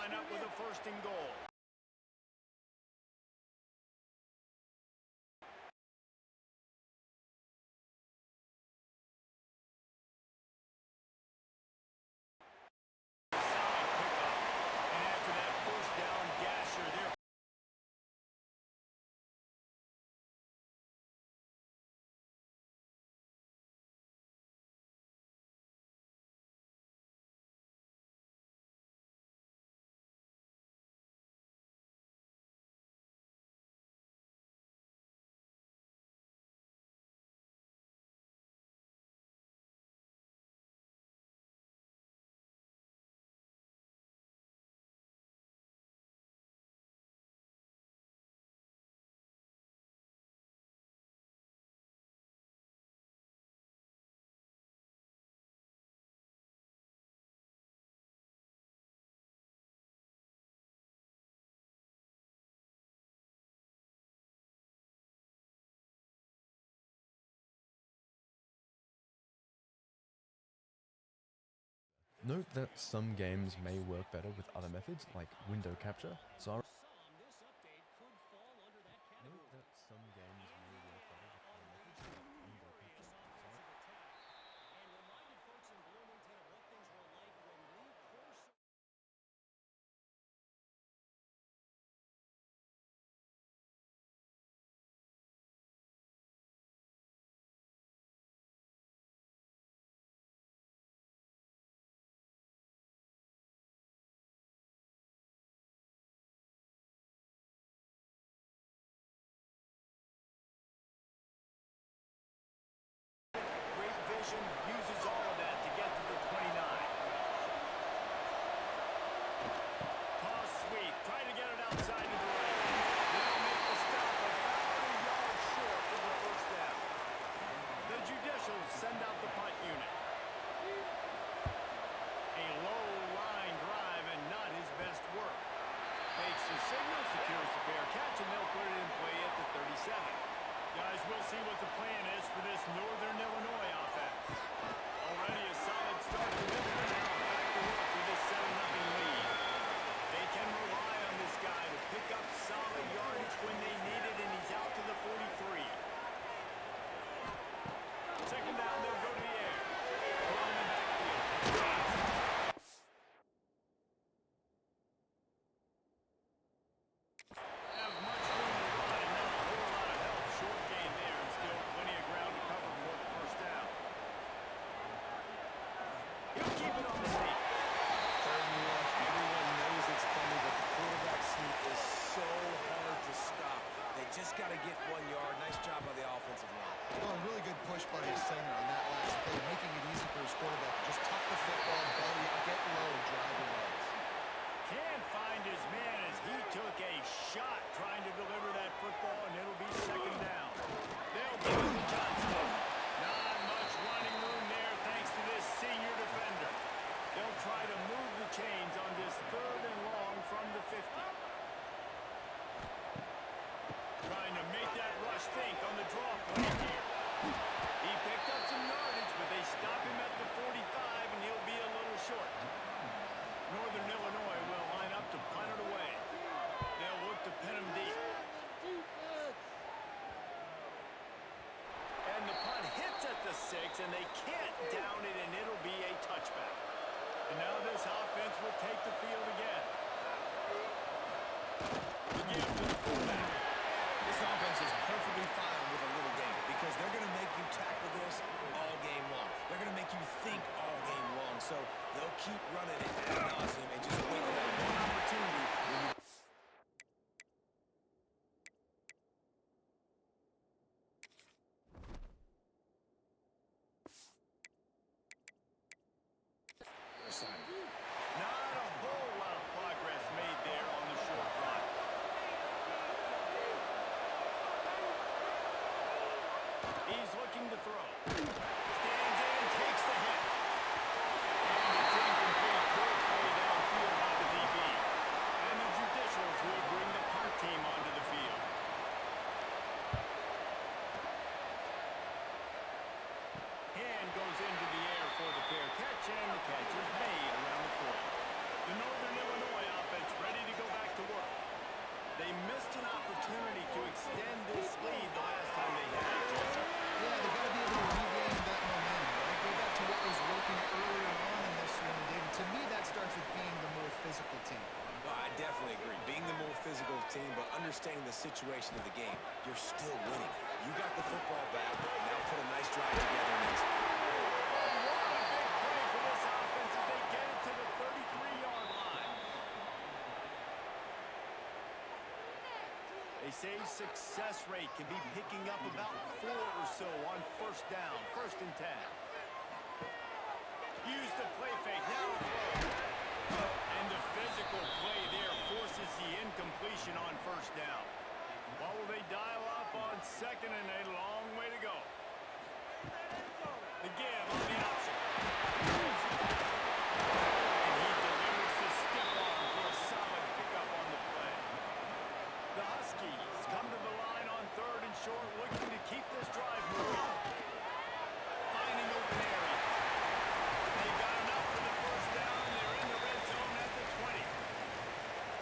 line up with a 1st and goal. Note that some games may work better with other methods, like window capture. So note that some games may work better with other methods, like window capture. Uses all of that to get to the 29. Toss sweep, trying to get it outside to the right. They'll make the stop about a yard short of the 1st down. The Judicials send out the punt unit. A low line drive and not his best work. Makes the signal, secures the fair catch, and they'll put it in play at the 37. Guys, we'll see what the plan is for this Northern Illinois offense. Already a solid start to this one. Now back to work with this 7-0 lead. They can rely on this guy to pick up solid yardage when they need it, and he's out to the 43. 2nd down, they'll go to the air. Put on the backfield. Have much room to run and not a whole lot of help. Short gain there and still plenty of ground to cover for the 1st down. He'll keep it on the sneak. 3rd and 1. Everyone knows it's coming, but the quarterback sneak is so hard to stop. They just got to get 1 yard. Nice job by the offensive line. Well, a really good push by his center on that last play, making it easy for his quarterback to just tuck the football, belly up, get low, and drive the legs. Can't find his man as he took a shot trying to deliver that football, and it'll be 2nd down. They'll give it to Johnson. Not much running room there thanks to this senior defender. They'll try to move the chains on this 3rd and long from the 50. Trying to make that rush think on the draw play here. He picked up some yardage, but they stop him at the 45, and he'll be a little short. Northern Illinois will line up to punt it away. They'll look to pin him deep. And the punt hits at the 6, and they can't down it, and it'll be a touchback. And now this offense will take the field again. The give to the fullback. This offense is perfectly fine with a little game because they're going to make you tackle this all game long. They're going to make you think all game long. So they'll keep running it ad nauseum and just wait for that one opportunity when you Not a whole lot of progress made there on the short run. He's looking to throw. Stands in and takes the hit. And it's incomplete. Good play downfield by the DB. And the Judicials will bring the punt team onto the field. Hand goes into the air for the fair catch, and the catch is made around the 40. The Northern Illinois offense They missed an opportunity to extend this lead the last time they had it, Jesse. Yeah, they got to be able to regain that momentum, right? Go back to what was working earlier on in this one, David. To me, that starts with being the more physical team. Well, I definitely agree. Being the more physical team, but understanding the situation of the game, you're still winning. You got the football back. Now put a nice drive together and execute. What a big play for this offense as they get it to the 33-yard line. They say success rate can be picking up about 4 or so on first down, 1st and 10. Use the play fake, now a throw. And the physical play there forces the incompletion on first down. What will they dial up on 2nd and a long way to go? The give on the option. And he delivers the stiff arm for a solid pickup on the play. The Huskies come to the line on 3rd and short, looking to keep this drive moving. Finding open areas. They got enough for the first down. They're in the red zone at the 20.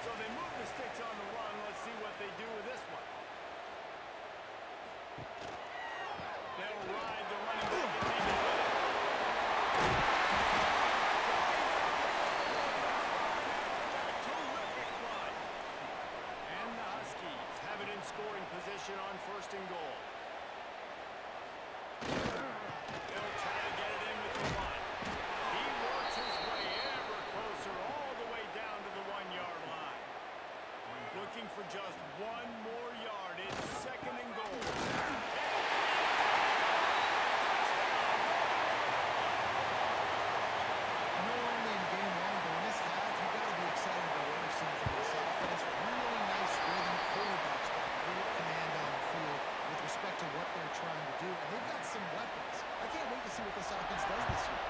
So they move the sticks on the run. Let's see what they do with this one. They'll ride the running back and leave it with it. A terrific run. And the Huskies have it in scoring position on 1st and goal. They'll try to get it in with the run. He works his way ever closer all the way down to the 1-yard line. Looking for just 1 more yard. It's 2nd and goal. Only in game 1, but in this half, you've got to be excited about what you've seen from this offense. Really nice rhythm, quarterbacks got great command on the field with respect to what they're trying to do, and they've got some weapons. I can't wait to see what this offense does this year.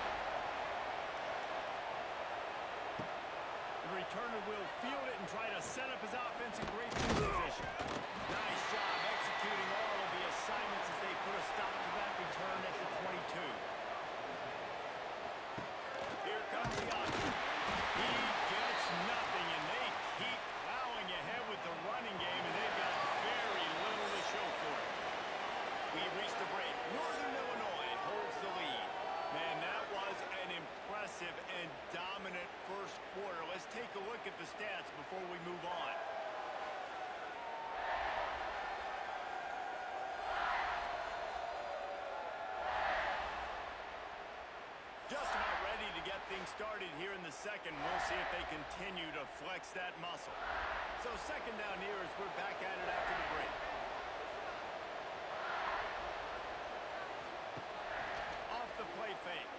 The returner will field it and try to set up his offense in great field position. Nice job executing all of the assignments as they put a stop to that return at the 22. Here comes the option. He gets nothing, and they keep plowing ahead with the running game, and they've got very little to show for it. We've reached the break. Northern Illinois holds the lead. Man, that was an impressive and dominant first quarter. Let's take a look at the stats before we move on. Just about ready to get things started here in the second. We'll see if they continue to flex that muscle. So 2nd down here as we're back at it after the break. Off the play fake.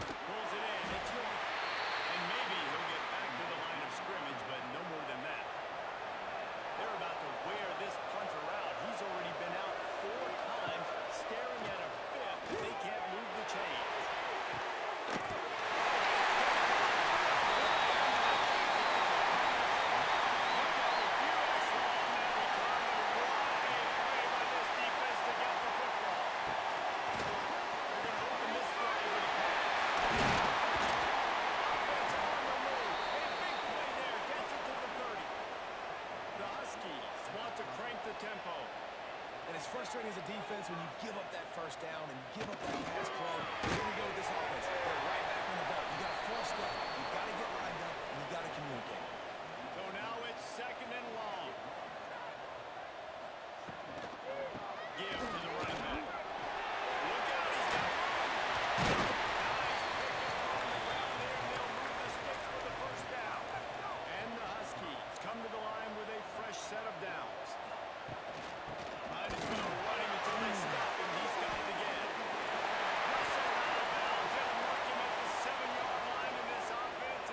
Pulls it in. It's good. And maybe he'll get back to the line of scrimmage, but no more than that. They're about to wear this punter out. He's already been out 4 times, staring at a 5th. They can't move the chains. Tempo. And it's frustrating as a defense when you give up that first down and you give up that pass play. Here we go with this offense. They're right back on the ball. You got to force that. You got to get lined up, and you got to communicate. So now it's 2nd and long. Give to the running back. Look out, he's got it. Nice pickup on the ground there, and they'll move the sticks for the first down. And the Huskies come to the line with a fresh set of downs. Might as well run him until they stop him. He's got it again. Russell out of bounds. They'll mark him at the 7-yard line, and this offense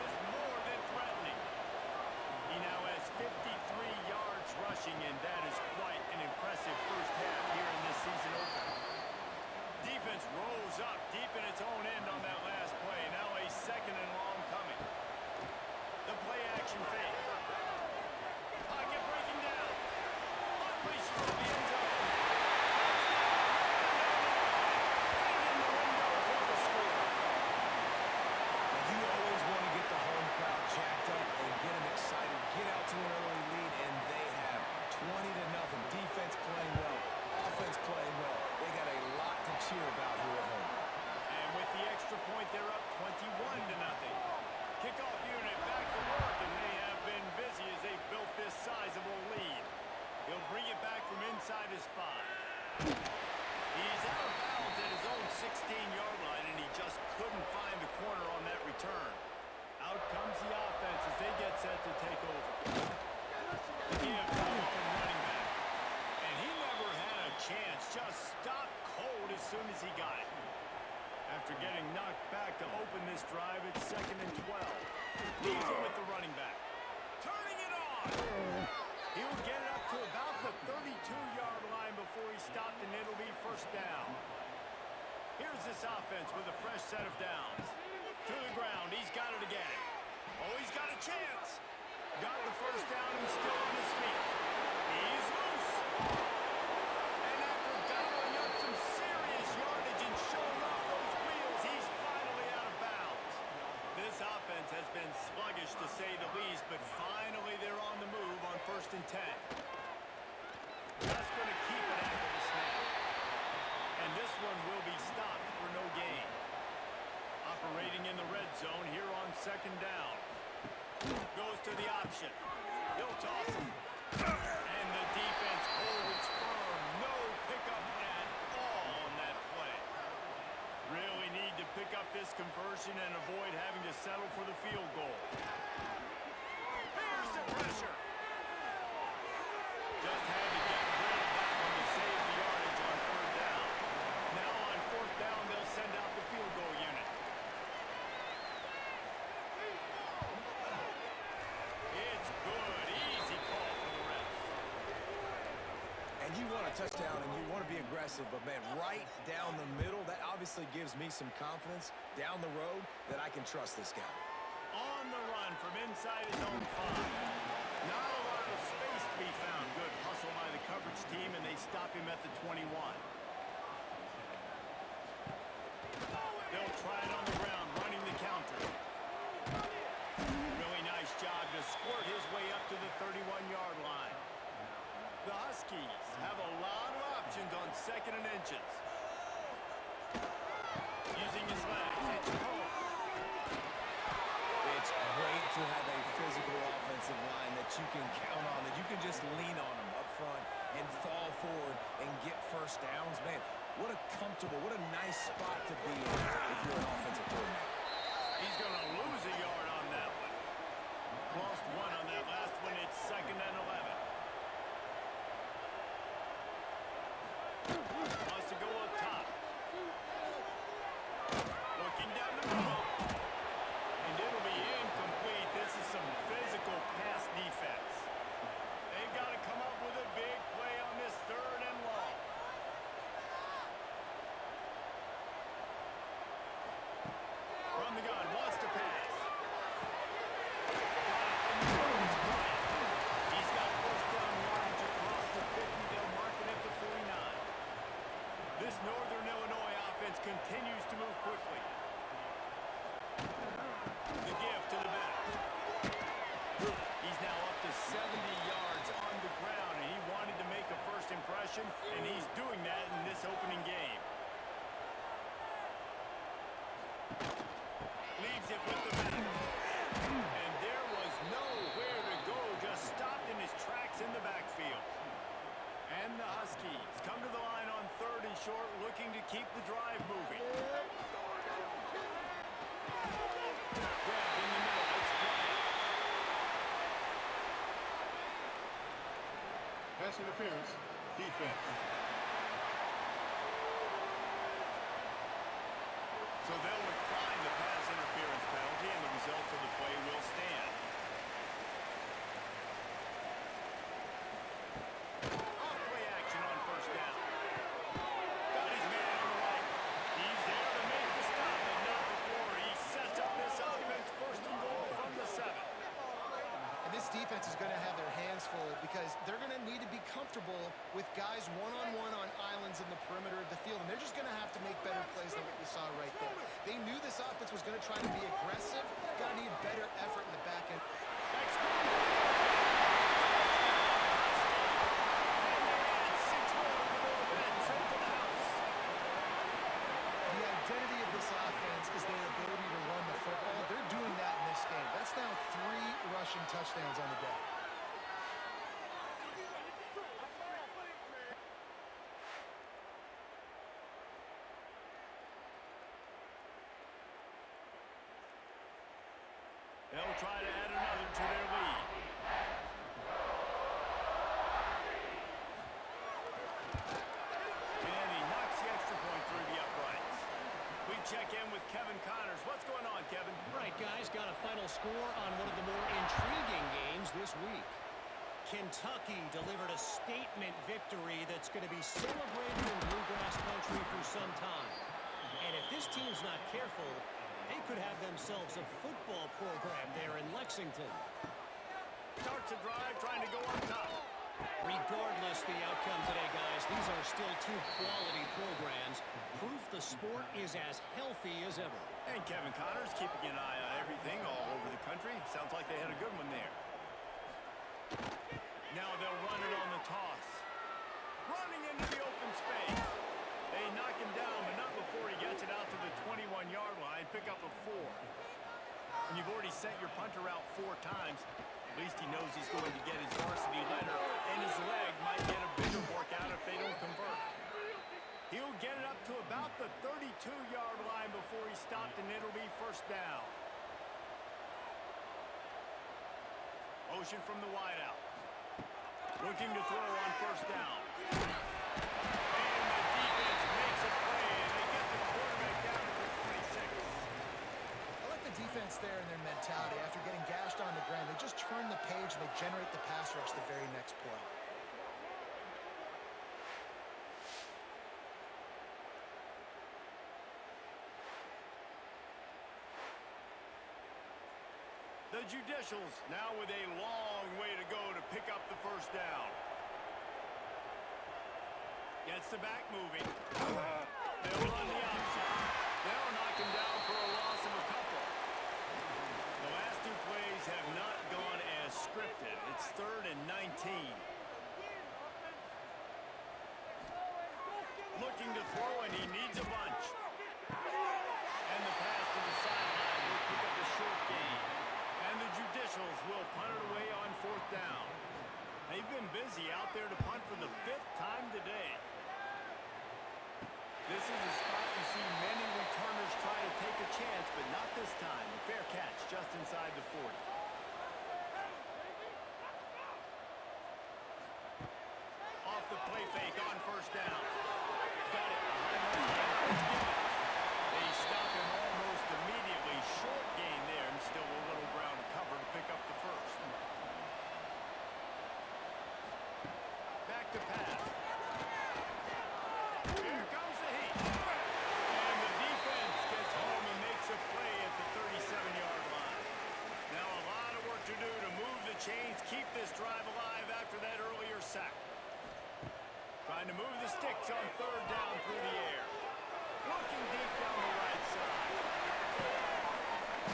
He's out of bounds at his own 16-yard line, and he just couldn't find the corner on that return. Out comes the offense as they get set to take over. Give to the lone running back. And he never had a chance. Just stopped cold as soon as he got it. After getting knocked back to open this drive, it's 2nd and 12. Leaves it with the running back. Turning it on! He will get it up to about the 32-yard line before he stopped, and it'll be 1st down. Here's this offense with a fresh set of downs. To the ground, he's got it again. Oh, he's got a chance. Got the 1st down and still on his feet. He's loose. And after gobbling up some serious yardage and showing off those wheels, he's finally out of bounds. This offense has been sluggish to say the least, but finally they're on the move on 1st and 10. Just going to keep it after the snap. And this one will be stopped for no gain. Operating in the red zone here on 2nd down. Goes to the option. He'll toss him. And the defense holds firm. No pickup at all on that play. Really need to pick up this conversion and avoid having to settle for the field goal. Here's the pressure. Just had to get rid of that one to save the yardage on 3rd down. Now on 4th down, they'll send out the field goal unit. It's good. Easy call for the ref. And you want a touchdown and you want to be aggressive, but, man, right down the middle, that obviously gives me some confidence down the road that I can trust this guy. On the run from inside his own 5. Not a lot of space to be found. Good hustle by the coverage team, and they stop him at the 21. They'll try it on the ground, running the counter. Really nice job to squirt his way up to the 31-yard line. The Huskies have a lot of options on 2nd and inches. Using his legs, it's home. It's great to have a physical offensive line that you can count on, that you can just lean on them up front and fall forward and get 1st downs. Man, what a comfortable, what a nice spot to be in if you're an offensive coordinator. He's going to lose a yard on that one. Lost 1 on that last one. It's 2nd and 11. Wants to go up top. Looking down the middle. And it'll be incomplete. This is some physical pass defense. They've got to come up with a big play on this 3rd and long. From the gun, wants to pass. He's got 1st down yardage across the 50. They'll mark it at the 49. This Northern Illinois offense continues to move quickly. The give to the back. He's now up to 70 yards on the ground, and he wanted to make a 1st impression, and he's doing that in this opening game. Leaves it with the back. And there was nowhere to go, just stopped in his tracks in the backfield. And the Huskies come to the line on 3rd and short, looking to keep the drive moving. Grabbed in the middle, it's Bryant. Pass interference, defense. So they'll decline the pass interference penalty, and the result of the play will stand. Off-play action on 1st down. Got his man on the right. He's there to make the stop, but not before. He sets up this offense 1st and goal from the 7. And this defense is going to have their hands full because they're going to need to be comfortable with guys one-on-one on islands in the perimeter of the field, and they're just going to have to make better plays than what we saw right there. They knew this offense was going to try to be aggressive, got to need better effort in the back end. The identity of this offense is their ability to run the football. They're doing that in this game. That's now 3 rushing touchdowns on the day. They'll try to add another to their lead. And he knocks the extra point through the uprights. We check in with Kevin Connors. What's going on, Kevin? Right, guys, got a final score on one of the more intriguing games this week. Kentucky delivered a statement victory that's going to be celebrated in Bluegrass country for some time. And if this team's not careful, they could have themselves a football program there in Lexington. Starts a drive trying to go on top. Regardless the outcome today, guys, these are still two quality programs. Proof the sport is as healthy as ever. And Kevin Connors keeping an eye on everything all over the country. Sounds like they had a good one there. Now they'll run it on the toss. Running into the open space. They knock him down, but not before he gets it out to the 21-yard line. Pick up a 4. When you've already sent your punter out 4 times, at least he knows he's going to get his varsity letter, and his leg might get a bigger workout if they don't convert. He'll get it up to about the 32-yard line before he stopped, and it'll be first down. Motion from the wideout. Looking to throw on first down. And the defense makes a play, and they get the quarterback down to the 26. I like the defense there and their mentality. After getting gashed on the ground, they just turn the page and they generate the pass rush the very next play. The Judicials now with a long way to go to pick up the first down. Gets the back moving. They'll run the option. They'll knock him down for a loss of a couple. The last 2 plays have not gone as scripted. It's 3rd and 19. Looking to throw, and he needs a bunch. And the pass to the sideline will pick up a short gain. And the Judicials will punt it away on 4th down. They've been busy out there to punt for the 5th time today. This is a spot you see many returners try to take a chance, but not this time. A fair catch just inside the 40. Off the play fake on first down. Got it behind the line. Let's get it. They stop him almost immediately. Short gain there, and still a little ground to cover to pick up the first. Back to pass. Here comes the heat. And the defense gets home and makes a play at the 37-yard line. Now a lot of work to do to move the chains, keep this drive alive after that earlier sack. Trying to move the sticks on 3rd down through the air. Looking deep down the right side.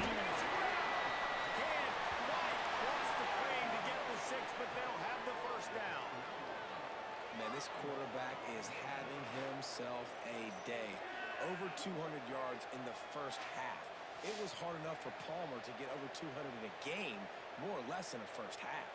Demons can't quite cross the plane to get the 6, but they'll have the first down. Man, this quarterback is having himself a day. Over 200 yards in the first half. It was hard enough for Palmer to get over 200 in a game, more or less in the first half.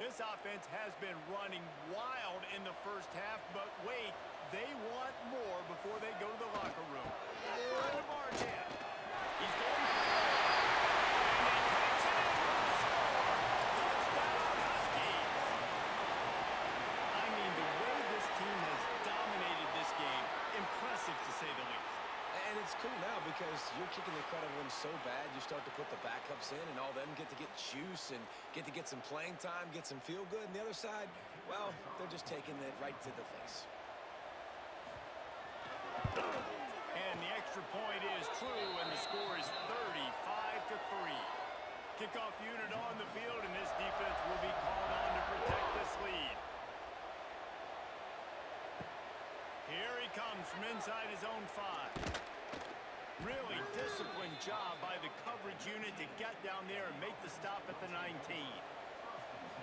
This offense has been running wild in the first half, but wait, they want more before they go to the locker room. Oh, March in. He's going for it. And they catch it in for the score. Touchdown, Huskies. I mean, the way this team has dominated this game, impressive to say the least. And it's cool now because you're kicking the crud out of them so bad, you start to put the backups in, and all them get to get juice and get to get some playing time, get some feel good. And the other side, well, they're just taking it right to the face. And the extra point is true, and the score is 35-3. Kickoff unit on the field, and this defense will be called on to protect this lead. Here he comes from inside his own 5. Really disciplined job by the coverage unit to get down there and make the stop at the 19.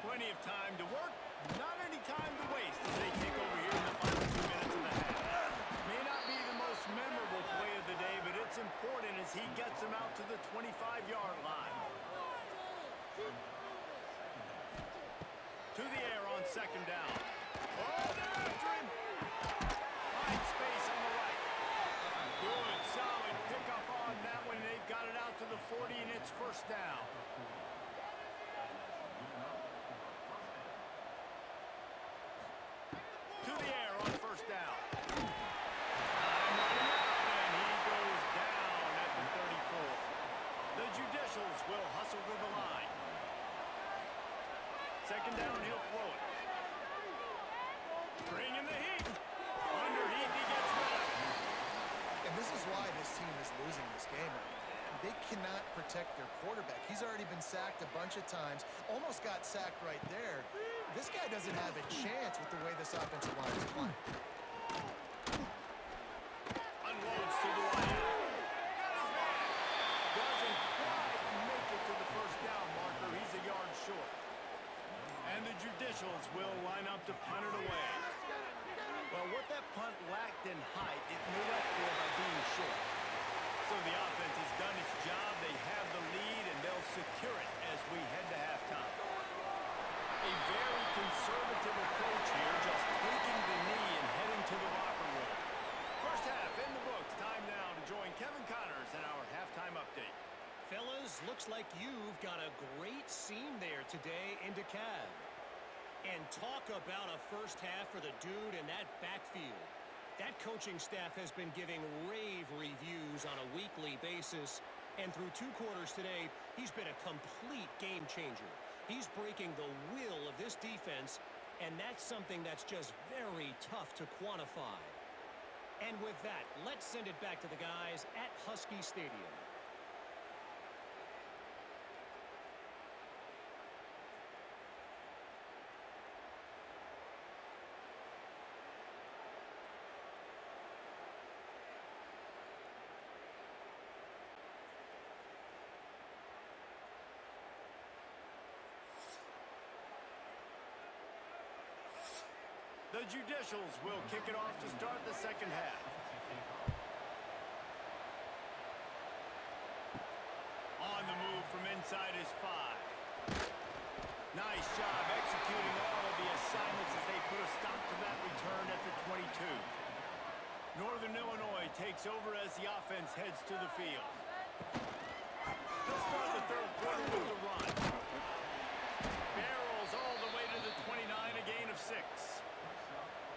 Plenty of time to work, not any time to waste as they take over here in the final 2 minutes of the half. May not be the most memorable play of the day, but it's important as he gets them out to the 25-yard line. To the air on 2nd down. Oh, they're after him. Finds space on the right. Good, solid pickup on that one. They've got it out to the 40, and it's first down. To the air on first down. Time running out, and he goes down at the 34. The Judicials will hustle to the line. Second down, he'll throw it. Bringing the heat. Under heat, he gets rid of it. And this is why this team is losing this game. They cannot protect their quarterback. He's already been sacked a bunch of times. Almost got sacked right there. This guy doesn't have a chance with the way this offensive line is playing. Unloads to the line. Got his man. Doesn't quite make it to the first down marker. He's a yard short. And the Judicials will line up to punt it away. Well, what that punt lacked in height, it made up for by being short. So the offense has done its job. They have the lead, and they'll secure it as we head to halftime. A very conservative approach here, just taking the knee and heading to the locker room. First half in the books. Time now to join Kevin Connors in our halftime update. Fellas, looks like you've got a great scene there today in DeKalb. And talk about a first half for the dude in that backfield. That coaching staff has been giving rave reviews on a weekly basis. And through 2 quarters today, he's been a complete game changer. He's breaking the will of this defense, and that's something that's just very tough to quantify. And with that, let's send it back to the guys at Husky Stadium. The Judicials will kick it off to start the second half. On the move from inside his 5. Nice job executing all of the assignments as they put a stop to that return at the 22. Northern Illinois takes over as the offense heads to the field. They'll start the third quarter with the run. Barrels all the way to the 29, a gain of 6.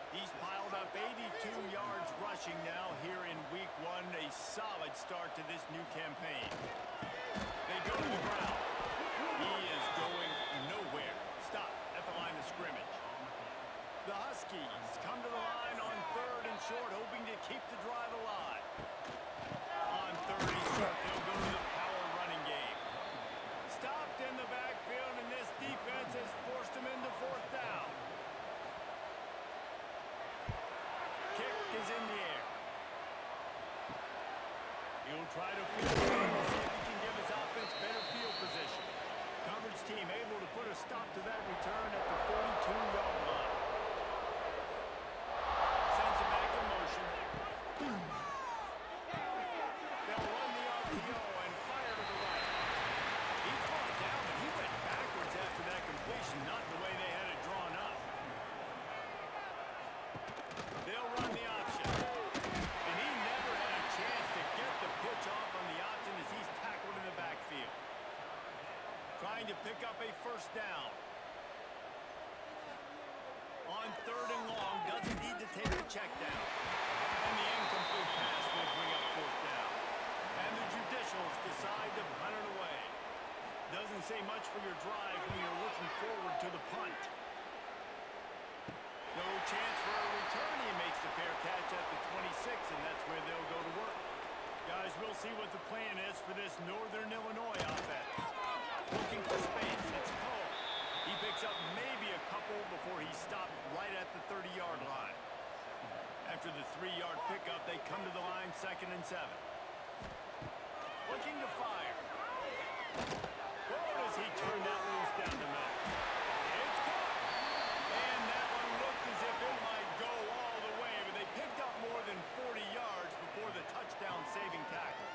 He's piled up 82 yards rushing now here in week 1. A solid start to this new campaign. They go to the ground. He is going nowhere. Stop at the line of scrimmage. The Huskies come to the line on third and short, hoping to keep the drive alive. On third and short, they'll go to the power running game. Stopped in the backfield, and this defense has forced him into fourth down. Kick is in the air. He'll try to field the ball, see if he can give his offense better field position. Coverage team able to put a stop to that return at the 42-yard line. Sends it back in motion. They'll run the RPO and fire to the right. He's brought down, but he went backwards after that completion, not the way they had it drawn up. They'll run the option. And he never had a chance to get the pitch off on the option as he's tackled in the backfield. Trying to pick up a first down. On third and long, doesn't need to take a check down. And the incomplete pass will bring up fourth down. And the Judicials decide to punt it away. Doesn't say much for your drive when you're looking forward to the punt. No chance for a return. He makes the fair catch at the 26, and that's where they'll go to work. Guys, we'll see what the plan is for this Northern Illinois offense. Looking for space. It's Poe. He picks up maybe a couple before he stopped right at the 30-yard line. After the 3-yard pickup, they come to the line 2nd and 7. Looking to fire. Whoa, does he turn that loose down the middle? It's caught. And that one looked as if it might go all the way, but they picked up more than 40 yards before the touchdown-saving tackle.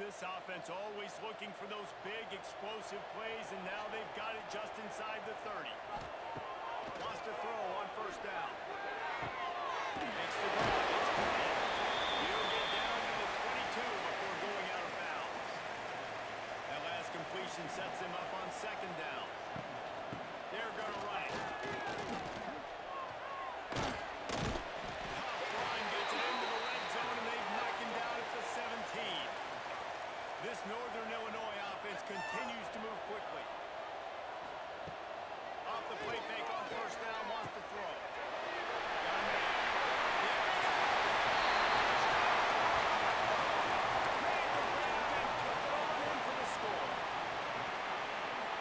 This offense always looking for those big, explosive plays, and now they've got it just inside the 30. Wants to throw on first down. Makes the grab. It's planned. He'll get down to the 22 before going out of bounds. That last completion sets him up on second down. They're going to run it. Tough line gets it into the red zone, and they've knocked him down at the 17. This Northern Illinois offense continues to move quickly. Off the play fake on first down, wants to throw. Got a man. Made the grab and took it on in for the score.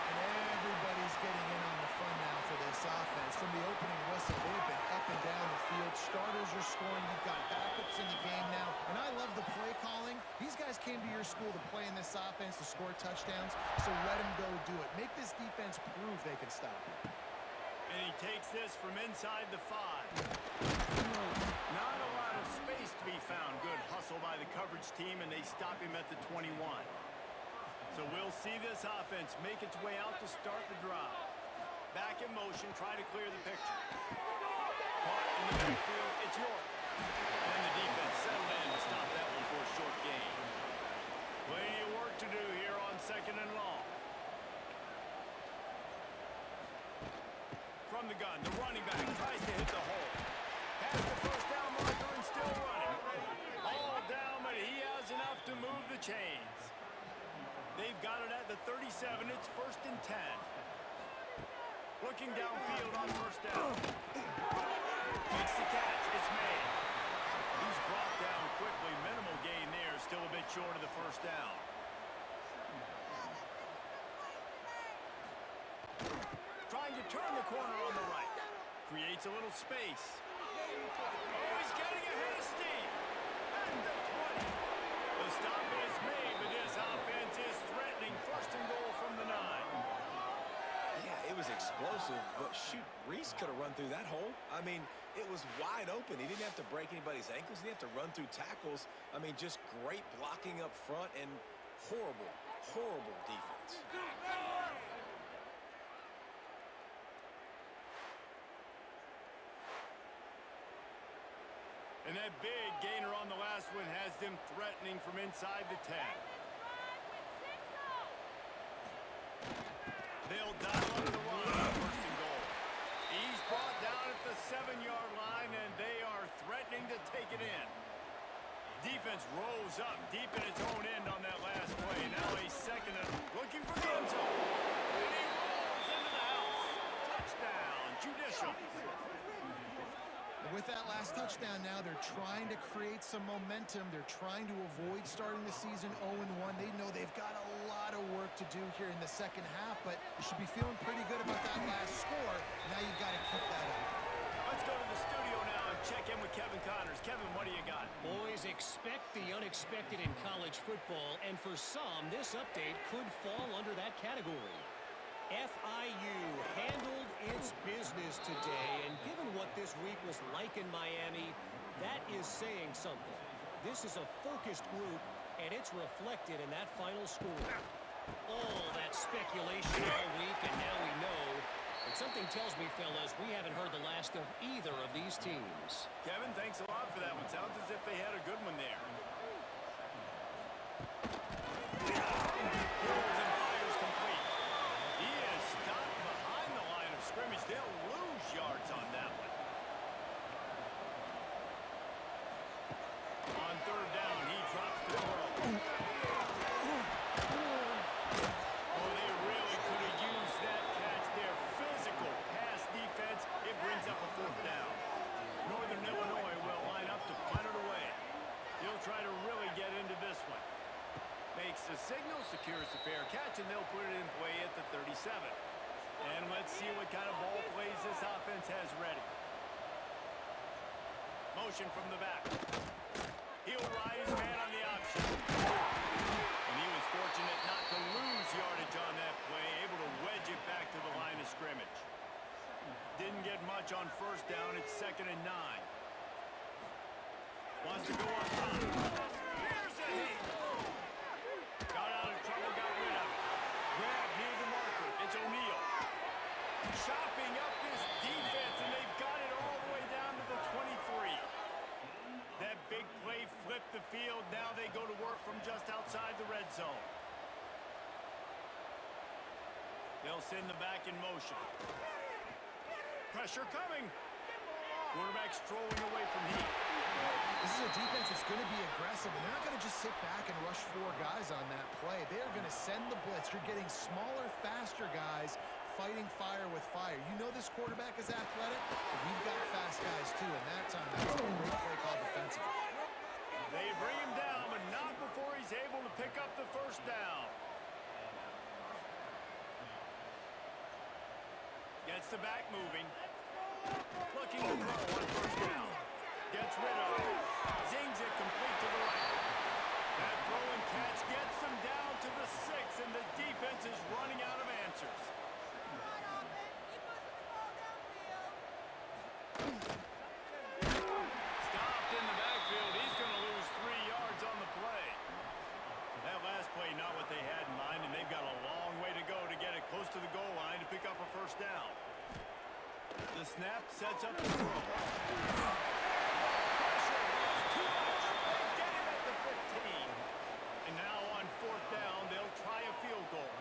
And everybody's getting in on the fun now for this offense. From the opening whistle, they've been up and down the field. Starters are scoring. You've got backups in the game now. And I love the play calling. These guys came to your school to play in this offense to score touchdowns, so let them go do it. Make this defense prove they can stop it. And he takes this from inside the 5. Not a lot of space to be found. Good hustle by the coverage team, and they stop him at the 21. So we'll see this offense make its way out to start the drive. Back in motion, try to clear the picture. Caught in the backfield, it's York. And the defense settled in to stop that one for a short gain. Plenty of work to do here on second and long. From the gun, the running back tries to hit the hole. Has the first down marker and still running. All down, but he has enough to move the chains. They've got it at the 37. It's first and 10. Looking downfield on first down. Makes the catch. It's made. He's brought down quickly. Minimal gain there. Still a bit short of the first down. Trying to turn the corner on the right. Creates a little space. Oh, he's getting ahead of steam. And the 20. The stop is made, but this offense is threatening. First and goal from the 9. Yeah, it was explosive, but shoot, Reese could have run through that hole. I mean, it was wide open. He didn't have to break anybody's ankles. He didn't have to run through tackles. I mean, just great blocking up front and horrible, horrible defense. And that big gainer on the last one has them threatening from inside the 10. They'll dial up the run on first and goal. He's brought down at the 7-yard line, and they are threatening to take it in. Defense rolls up deep in its own end on that last play. Now a second and looking for the end zone. And he rolls into the house. Touchdown, Judicial. With that last touchdown now, they're trying to create some momentum. They're trying to avoid starting the season 0-1. They know they've got a lot of work to do here in the second half, but you should be feeling pretty good about that last score. Now you've got to keep that up. Let's go to the studio now and check in with Kevin Connors. Kevin, what do you got? Boys, expect the unexpected in college football, and for some, this update could fall under that category. FIU handled its business today, and given what this week was like in Miami, that is saying something. This is a focused group, and it's reflected in that final score. All that speculation all week, and now we know. But something tells me, fellas, we haven't heard the last of either of these teams. Kevin, thanks a lot for that one. Sounds as if they had a good one there. Scrimmage, they'll lose yards on that one. On third down, he drops the throw. Oh, they really could have used that catch there. Physical pass defense. It brings up a fourth down. Northern Illinois will line up to punt it away. He'll try to really get into this one. Makes the signal, secures the fair catch, and they'll put it in play at the 37. And let's see what kind of ball plays this offense has ready. Motion from the back. He'll ride his man on the option. And he was fortunate not to lose yardage on that play, able to wedge it back to the line of scrimmage. Didn't get much on first down. It's 2nd and 9. Wants to go on top. Here's a hit. chopping up this defense, and they've got it all the way down to the 23. That big play flipped the field. Now they go to work from just outside the red zone. They'll send the back in motion. Pressure coming. Quarterback strolling away from heat. This is a defense that's going to be aggressive, and they're not going to just sit back and rush 4 guys on that play. They are going to send the blitz. You're getting smaller, faster guys fighting fire with fire. You know this quarterback is athletic, but we've got fast guys too, and that time that's a great play called defensively. They bring him down, but not before he's able to pick up the first down. Gets the back moving. Looking to throw on first down. Gets rid of it. Zings it complete to the right. That throw and catch gets them down to the 6, and the defense is running out of answers. Stopped in the backfield. He's going to lose 3 yards on the play. That last play, not what they had in mind, and they've got a long way to go to get it close to the goal line to pick up a first down. The snap sets up the throw. Pressure was too much. Get him at the 15. And now on 4th down, they'll try a field goal.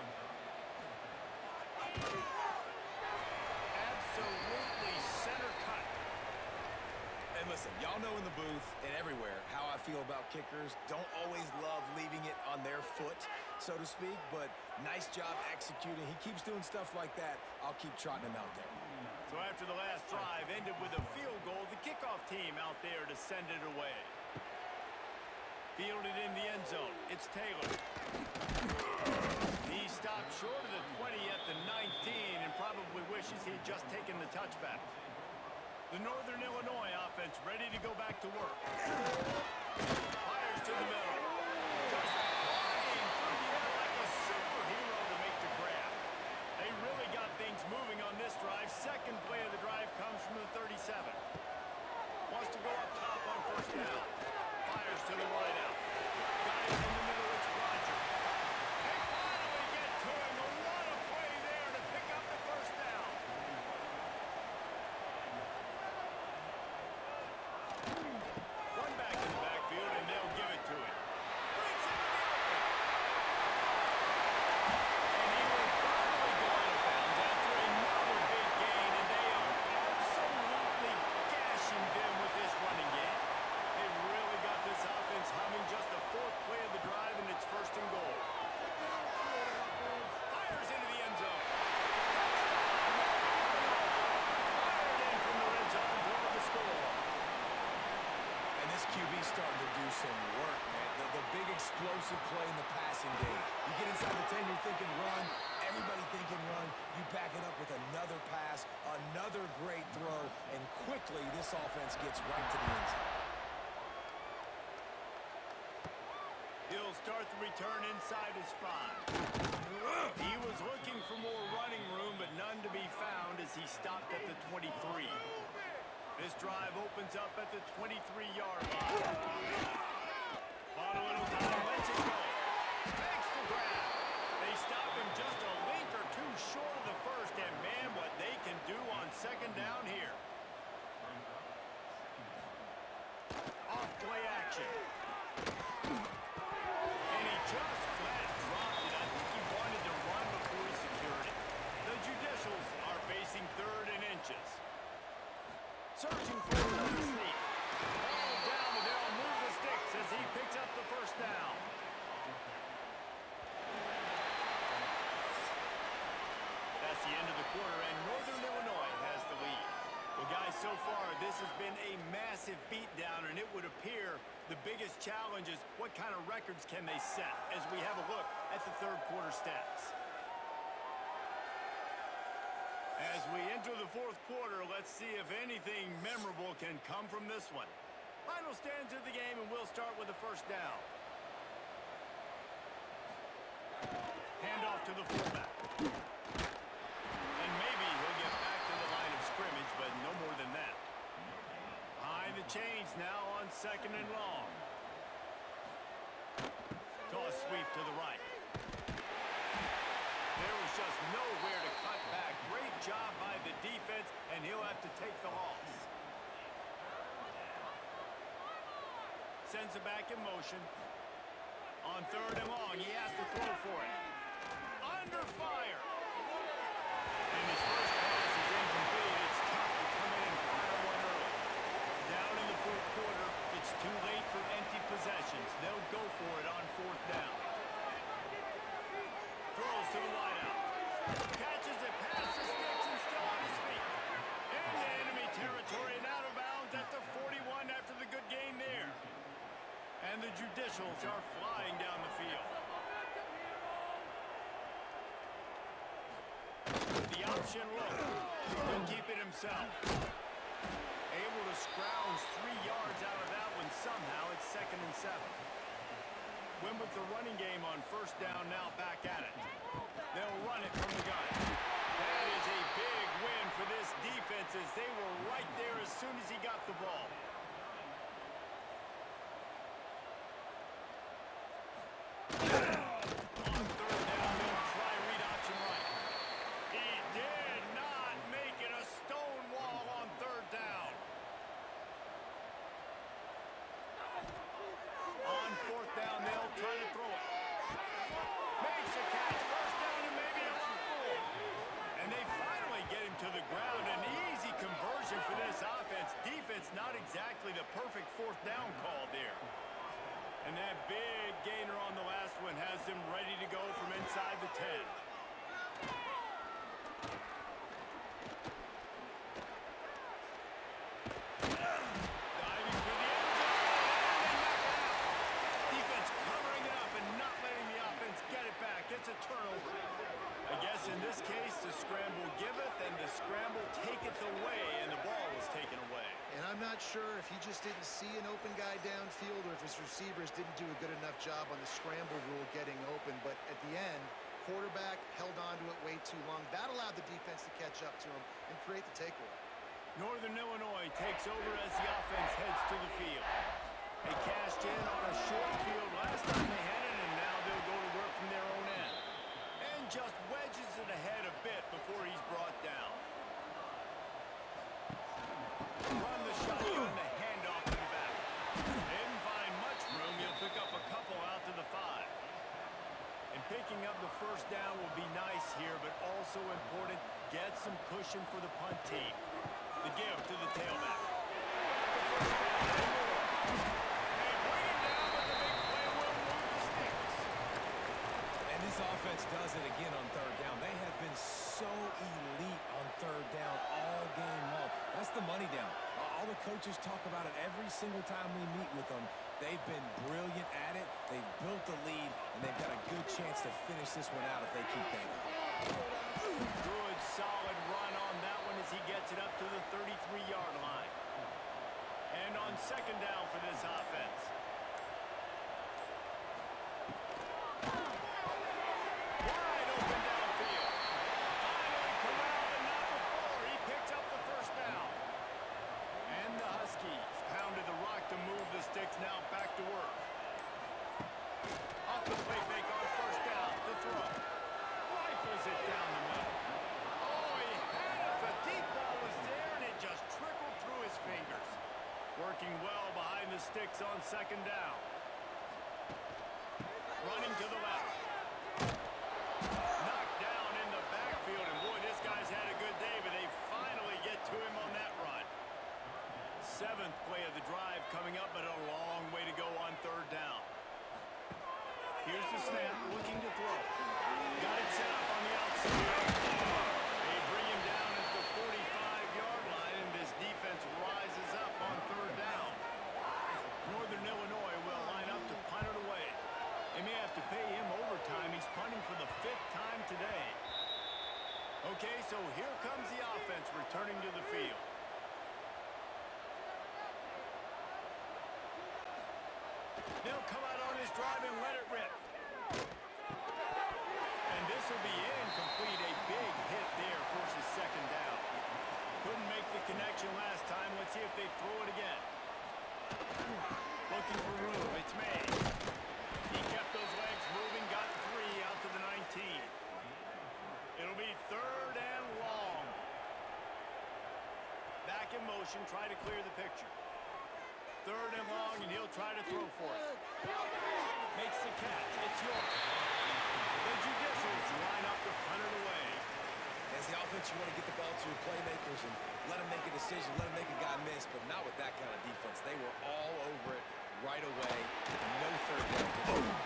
Absolutely center cut. And listen, y'all know in the booth and everywhere how I feel about kickers. Don't always love leaving it on their foot, so to speak, but nice job executing. He keeps doing stuff like that. I'll keep trotting him out there. So after the last drive ended with a field goal, the kickoff team out there to send it away. Fielded in the end zone. It's Taylor. He stopped short of the 20 at the 19 and probably wishes he'd just taken the touchback. The Northern Illinois offense ready to go back to work. Fires to the middle. Just flying through the air like a superhero to make the grab. They really got things moving on this drive. Second play of the drive comes from the 37. Wants to go up top on first down. Fires to the wideout. Guys in the middle, it's Rogers. They finally get to him. What a play there to pick up the first down. One back in the backfield, and they'll give it to him. Breaks into the open. And he will finally go out of bounds after another big gain, and they are absolutely gashing them with this running game. They've really got this offense humming. Just the 4th play of the drive, and it's 1st and goal. Fires into the end zone. Fired in from the red zone toward the score. And this QB's starting to do some work, man. The big explosive play in the passing game. You get inside the 10, you're thinking run. Everybody thinking run. You back it up with another pass, another great throw, and quickly this offense gets right to the end zone. He'll start the return inside his 5. He was looking for more running room, but none to be found as he stopped at the 23. This drive opens up at the 23-yard line. On a little time, lets it go. Makes the grab. They stop him just a link or two short of the first, and man, what they can do on second down here. Off play action. And he just flat dropped it. I think he wanted to run before he secured it. The Judicials are facing 3rd and inches. Searching for another sneak. Ball down, and they'll move the sticks as he picks up the first down. That's the end of the quarter, and Northern Illinois has the lead. Well, guys, so far, this has been a massive beatdown, and it would appear the biggest challenge is what kind of records can they set as we have a look at the 3rd quarter stats. As we enter the 4th quarter, let's see if anything memorable can come from this one. Final stands of the game, and we'll start with the first down. Handoff to the fullback. And maybe he'll get back to the line of scrimmage, but no more than that. Behind the chains now on 2nd and long. Toss sweep to the right. There was just nowhere to cut back. Great job by the defense, and he'll have to take the loss. Sends it back in motion. On 3rd and long, he has to throw for it. Under fire. And his first pass is incomplete. It's tough to come in and fire one early. Down in the 4th quarter, it's too late for empty possessions. They'll go for it on 4th down. Throws to the wideout. Catches it past the sticks and still on his feet. Into enemy territory and out of bounds at the 41 after the good gain there. And the judicials are flying down the field. The option look. He'll keep it himself. Able to scrounge 3 yards out of that one somehow. It's 2nd and 7. Win with the running game on 1st down, now back at it. They'll run it from the gun. That is a big win for this defense as they were right there as soon as he got the ball. On 3rd down, they'll try read option right. He did not make it a stone wall on 3rd down. On 4th down, they'll try to throw it. Makes a catch, 1st down and maybe a lot more. And they finally get him to the ground. An easy conversion for this offense. Defense not exactly the perfect 4th down call there. And that big gainer on the last one has them ready to go from inside the 10. Diving for the end zone. Defense covering it up and not letting the offense get it back. It's a turnover. I guess in this case, the scramble giveth and the scramble taketh away, and the ball was taken away. And I'm not sure if he just didn't see an open guy downfield or if his receivers didn't do a good enough job on the scramble rule getting open. But at the end, quarterback held on to it way too long. That allowed the defense to catch up to him and create the takeaway. Northern Illinois takes over as the offense heads to the field. They cashed in on a short field last time they had it, and now they'll go to work from their own end. And just wedges it ahead a bit before he's brought down. Run the shotgun, the handoff to the back. Didn't find much room. He'll pick up a couple out to the 5. And picking up the 1st down will be nice here, but also important, get some cushion for the punt team. The give to the tailback. They bring him down, but the big play will move the sticks. And this offense does it again on 3rd down. They have been so elite on 3rd down all game long. That's the money down. All the coaches talk about it every single time we meet with them. They've been brilliant at it. They've built the lead, and they've got a good chance to finish this one out if they keep that up. Good, solid run on that one as he gets it up to the 33-yard line. And on 2nd down for this offense. Wide open downfield. Finally corralled and not before. He picks up the 1st down. And the Huskies pounded the rock to move the sticks, now back to work. Off the play fake on 1st down. The throw. Rifles it down the middle. Oh, he had it. The deep ball was there, and it just trickled through his fingers. Working well behind the sticks on 2nd down. Running to the left. Knocked down in the backfield, and boy, this guy's had a good day, but they finally get to him on that run. 7th play of the drive coming up, but a long way to go on 3rd down. Here's the snap, looking to throw. Got it set up on the outside. They bring him down at the 45-yard line, and this defense rises up on 3rd down. Northern Illinois will line up to punt it away. They may have to pay him overtime. He's punting for the 5th time today. Okay, so here comes the offense returning to the field. They'll come out on his drive and let it rip. And this will be incomplete. A big hit there forces 2nd down. Couldn't make the connection last time. Let's see if they throw it again. Looking for room. It's made. He kept those legs moving, got 3 out to the 19. It'll be 3rd and long. Back in motion, try to clear the picture. 3rd and long, and he'll try to throw for it. Makes the catch. It's York. The judicials line up to punt it away. As the offense, you want to get the ball to your playmakers and let them make a decision, let them make a guy miss, but not with that kind of defense. They were all over it right away. No third down for you.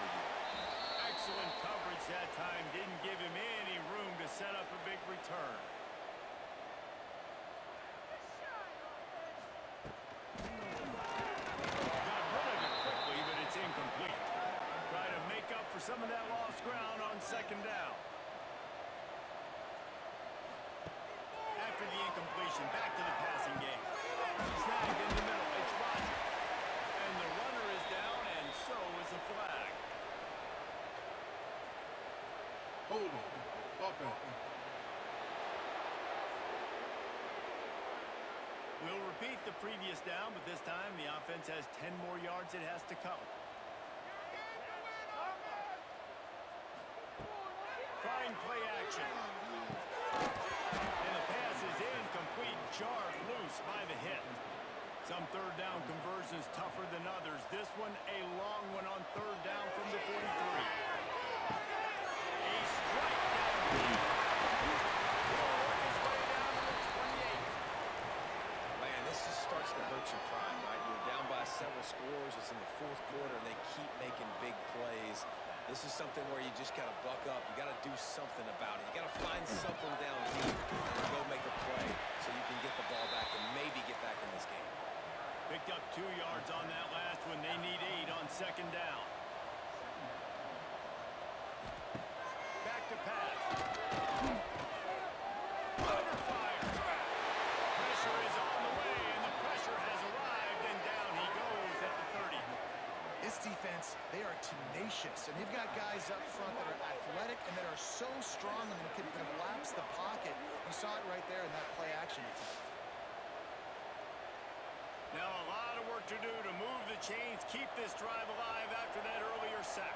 Excellent coverage that time. Didn't give him any room to set up a big return. Got rid of it quickly, but it's incomplete. Try to make up for some of that lost ground on 2nd down. After the incompletion, back to the passing game. Snagged in the middle. It's Rodgers. And the runner is down, and so is the flag. Holding. Offense. We'll repeat the previous down, but this time the offense has 10 more yards it has to cover. Trying play action. And the pass is incomplete, jarred loose by the hit. Some 3rd down conversions tougher than others. This one a long one on 3rd down from the 43. A strike down. He'll work his way down to the 28. Man, this just starts to hurt your pride, right? You're down by several scores. It's in the 4th quarter, and they keep making big plays. This is something where you just got to buck up. You got to do something about it. You got to find something down deep and go make a play so you can get the ball back and maybe get back in this game. Picked up 2 yards on that last one. They need 8 on 2nd down. Back to pass. Under fire. Pressure is on the way, and the pressure has arrived, and down he goes at the 30. This defense, they are tenacious, and they've got guys up front that are athletic and that are so strong and can collapse the pocket. You saw it right there in that play action attempt. Now a lot of work to do to move the chains, keep this drive alive after that earlier sack.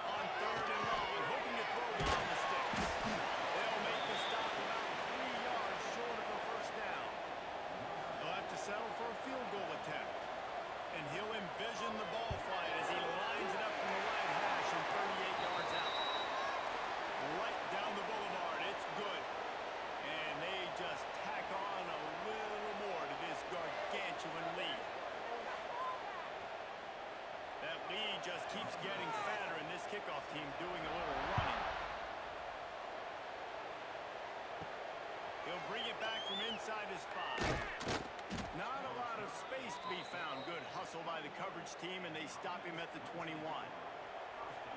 On 3rd and long, hoping to throw beyond the sticks. They'll make the stop about 3 yards short of a 1st down. They'll have to settle for a field goal attempt. And he'll envision the ball flight as he lines it up from the right hash and 38 yards out. Right down the boulevard. It's good. And they just tack on a little more to this gargantuan lead. That lead just keeps getting fatter, and this kickoff team doing a little running. He'll bring it back from inside his 5. Not a lot of space to be found. Good hustle by the coverage team, and they stop him at the 21.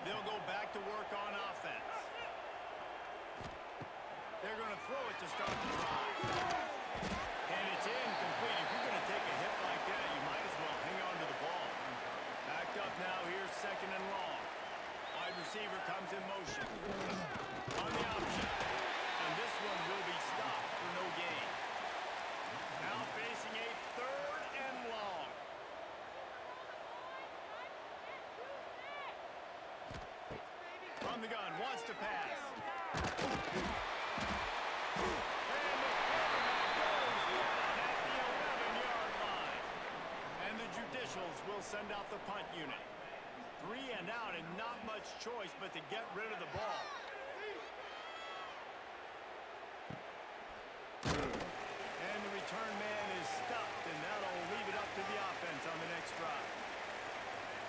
They'll go back to work on offense. They're going to throw it to start the drive. And it's incomplete. If you're going to take a hit like that, you might as well hang on to the ball. Backed up now. Here's 2nd and long. Wide receiver comes in motion. On the option. And this one will be stopped for no gain. Now facing a 3rd and long. From the gun, wants to pass. And the quarterback goes down at the 11-yard line. And the judicials will send out the punt unit. 3 and out, and not much choice but to get rid of the ball. And the return man is stopped, and that'll leave it up to the offense on the next drive.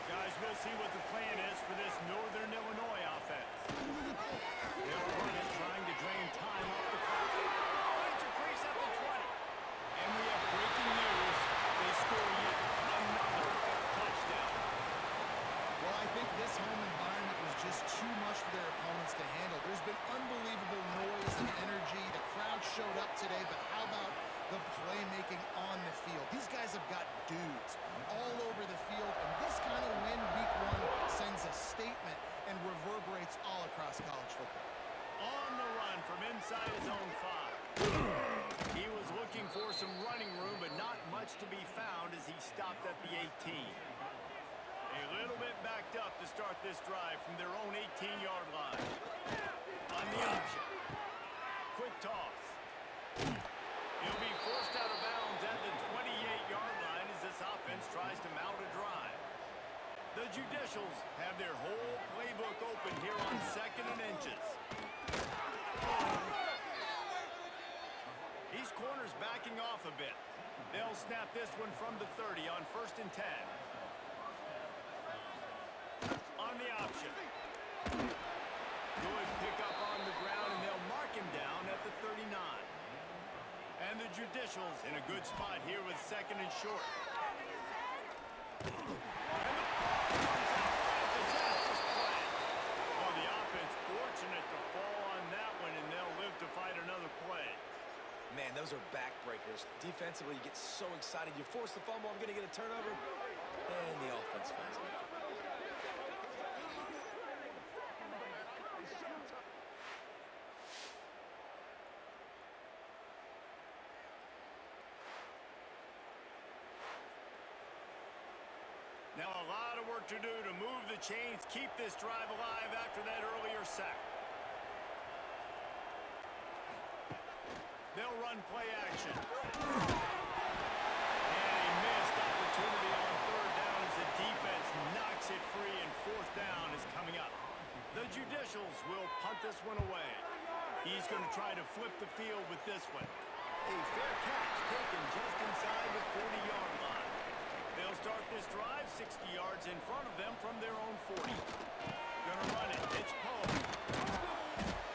Guys, we'll see what the plan is for this Northern Illinois offense. They'll run it, trying to drain time off the clock. Finds a crease at the 20. And we have breaking news. They score yet another touchdown. Well, I think this home environment was just too much for their opponents to handle. There's been unbelievable noise and energy. The crowd showed up today, but how about the playmaking on the field? These guys have got dudes all over the field, and this kind of win week 1 sends a statement and reverberates all across college football. On the run from inside his own 5. He was looking for some running room, but not much to be found as he stopped at the 18. A little bit backed up to start this drive from their own 18-yard line. On the option. He'll be forced out of bounds at the 28-yard line as this offense tries to mount a drive. The Judicials have their whole playbook open here on 2nd and inches. These corners backing off a bit. They'll snap this one from the 30 on 1st and 10. On the option. Good pickup on the ground, and they'll mark him down at the 39. And the Judicials in a good spot here with 2nd and short. And the ball comes out. A disastrous play. Oh, the offense fortunate to fall on that one, and they'll live to fight another play. Man, those are backbreakers. Defensively, you get so excited. You force the fumble, I'm going to get a turnover, and the offense falls off. Now a lot of work to do to move the chains, keep this drive alive after that earlier sack. They'll run play action. And a missed opportunity on 3rd down as the defense knocks it free, and 4th down is coming up. The Judicials will punt this one away. He's going to try to flip the field with this one. A fair catch taken just inside the 40-yard line. They'll start this drive 60 yards in front of them from their own 40. Gonna run it. It's Poe.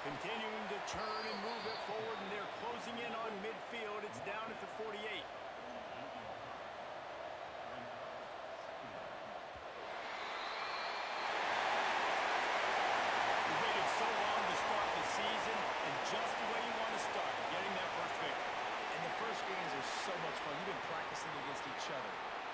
Continuing to turn and move it forward, and they're closing in on midfield. It's down at the 48. You waited so long to start the season, and just the way you want to start, getting that first victory. And the first games are so much fun. You've been practicing against each other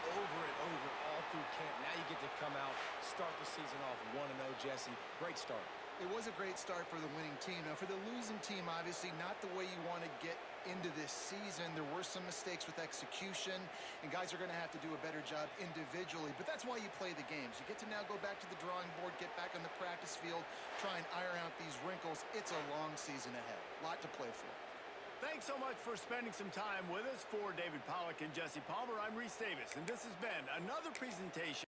over and over all through camp. Now you get to come out, start the season off 1-0, Jesse. Great start. It was a great start for the winning team. Now, for the losing team, obviously not the way you want to get into this season. There were some mistakes with execution, and guys are going to have to do a better job individually. But that's why you play the games. You get to now go back to the drawing board, get back on the practice field, try and iron out these wrinkles. It's a long season ahead. A lot to play for. Thanks so much for spending some time with us. For David Pollack and Jesse Palmer, I'm Reese Davis, and this has been another presentation.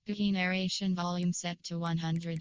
Narration volume set to 100.